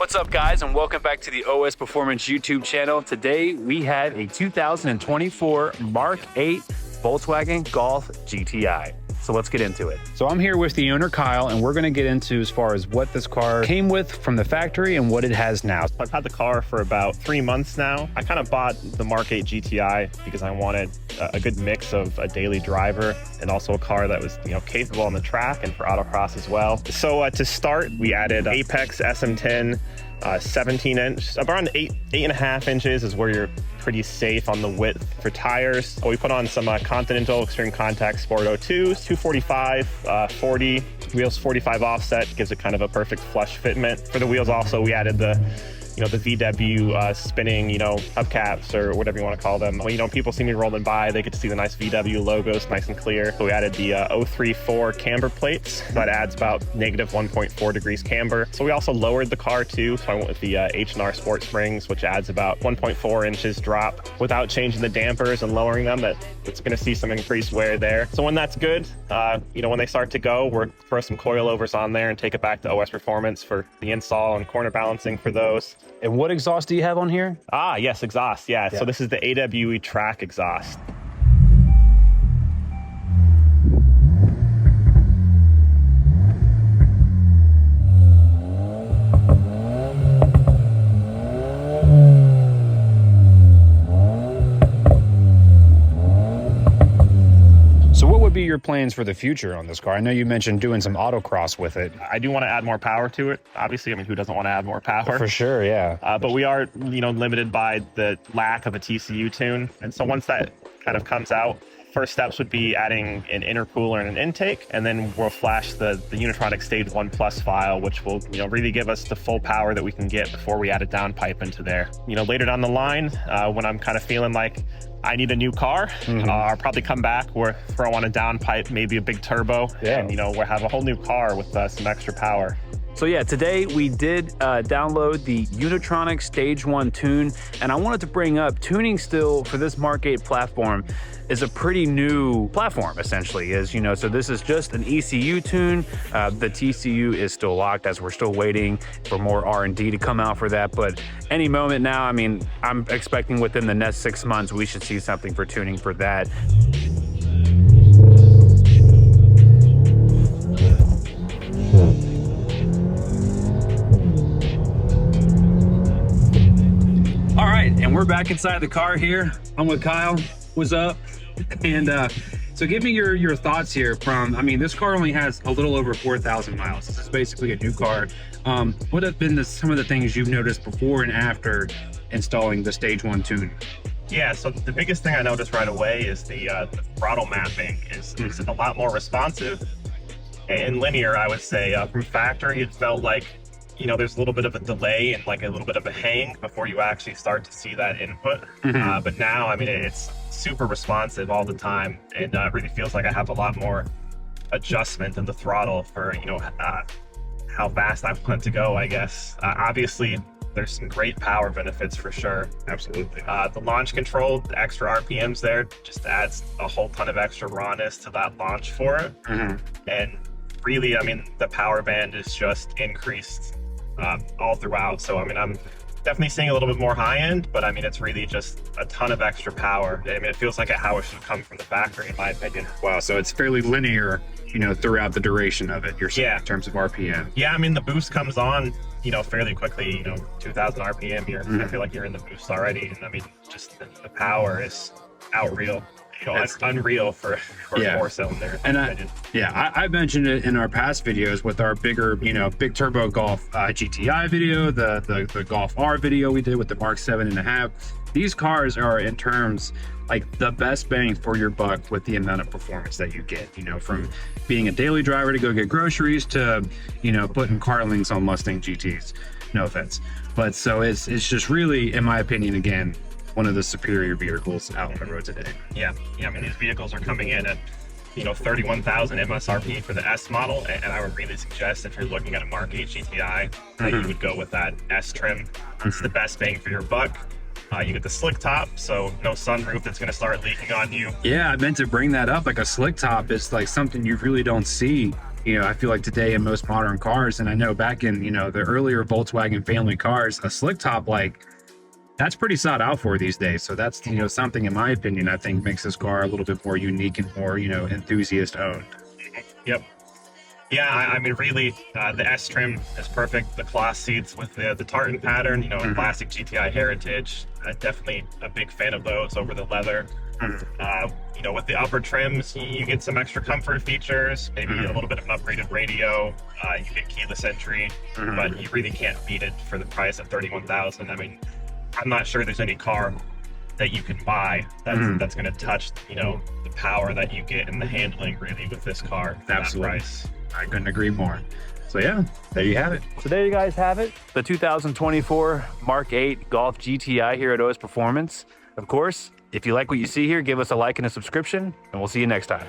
What's up, guys, and welcome back to the OS Performance YouTube channel. Today we have a 2024 Mark 8 Volkswagen Golf GTI. So let's get into it. So I'm here with the owner, Kyle, and we're gonna get into as far as what this car came with from the factory and what it has now. I've had the car for about 3 months now. I kind of bought the Mark 8 GTI because I wanted a good mix of a daily driver and also a car that was, capable on the track and for autocross as well. So to start, we added Apex SM10, 17 inch, around 8.5 inches is where you're pretty safe on the width for tires. We put on some Continental Extreme Contact Sport 02s, 245, 40, wheels 45 offset, gives it kind of a perfect flush fitment. For the wheels also, we added the VW spinning, hubcaps or whatever you want to call them. When, people see me rolling by, they get to see the nice VW logos, nice and clear. So we added the 034 camber plates. That adds about negative 1.4 degrees camber. So we also lowered the car too. So I went with the H&R Sport Springs, which adds about 1.4 inches drop without changing the dampers and lowering them. It's going to see some increased wear there. So when that's good, when they start to go, we'll throw some coilovers on there and take it back to OS Performance for the install and corner balancing for those. And what exhaust do you have on here? Yes, exhaust. Yeah. So this is the AWE track exhaust. Be your plans for the future on this car? I know you mentioned doing some autocross with it. I do want to add more power to it. Obviously, who doesn't want to add more power? For sure, yeah. But we are, limited by the lack of a TCU tune. And so once that kind of comes out, first steps would be adding an intercooler and an intake, and then we'll flash the Unitronic Stage 1 Plus file, which will really give us the full power that we can get before we add a downpipe into there. Later down the line, when I'm kind of feeling like I need a new car, I'll probably come back, throw on a downpipe, maybe a big turbo, and we'll have a whole new car with some extra power. So yeah, today we did download the Unitronic Stage 1 tune, and I wanted to bring up tuning still for this Mark 8 platform is a pretty new platform, essentially. So this is just an ECU tune. The TCU is still locked as we're still waiting for more R&D to come out for that, but any moment now, I'm expecting within the next 6 months, we should see something for tuning for that. All right, and we're back inside the car here. I'm with Kyle. What's up? And so give me your thoughts here from, this car only has a little over 4,000 miles. This is basically a new car. What have been some of the things you've noticed before and after installing the Stage 1 tune? Yeah, so the biggest thing I noticed right away is the throttle mapping is a lot more responsive and linear, I would say. From factory, it felt like there's a little bit of a delay and like a little bit of a hang before you actually start to see that input. But now, it's super responsive all the time, and it really feels like I have a lot more adjustment in the throttle for, how fast I want to go, I guess. Obviously, there's some great power benefits for sure. Absolutely. The launch control, the extra RPMs there just adds a whole ton of extra rawness to that launch for it. And really, the power band is just increased all throughout. So, I'm definitely seeing a little bit more high end, but it's really just a ton of extra power. It feels like how it should come from the factory, in my opinion. Wow, so it's fairly linear, throughout the duration of it, you're saying, in terms of RPM. Yeah, the boost comes on, fairly quickly, 2,000 RPM, I feel like you're in the boost already. And just the power is unreal. It's unreal for a four-cylinder. And I mentioned it in our past videos with our bigger, big turbo Golf GTI video, the Golf R video we did with the Mark 7.5. These cars are, in terms, like the best bang for your buck with the amount of performance that you get, from being a daily driver to go get groceries to, putting car links on Mustang GTs. No offense. But so it's just really, in my opinion, again, one of the superior vehicles out on the road today. Yeah, these vehicles are coming in at 31,000 MSRP for the S model, and I would really suggest, if you're looking at a Mark 8 GTI, that you would go with that S trim. It's the best bang for your buck. You get the slick top, so no sunroof that's going to start leaking on you. Yeah, I meant to bring that up. Like a slick top is like something you really don't see You know, I feel like today in most modern cars, and I know back in, you know, the earlier Volkswagen family cars, a slick top, like, that's pretty sought out for these days. So that's, you know, something, in my opinion, I think makes this car a little bit more unique and more, you know, enthusiast owned. Yep. Yeah, I mean, really, the S trim is perfect. The cloth seats with the tartan pattern, you know, classic GTI heritage. Definitely a big fan of those over the leather. You know, with the upper trims, you get some extra comfort features, maybe a little bit of an upgraded radio. You get keyless entry, but you really can't beat it for the price of $31,000. I mean, I'm not sure there's any car that you can buy that's going to touch, you know, the power that you get and the handling really with this car for that price. I couldn't agree more. So yeah, there you have it. So there you guys have it. The 2024 Mark 8 Golf GTI here at OS Performance. Of course, if you like what you see here, give us a like and a subscription, and we'll see you next time.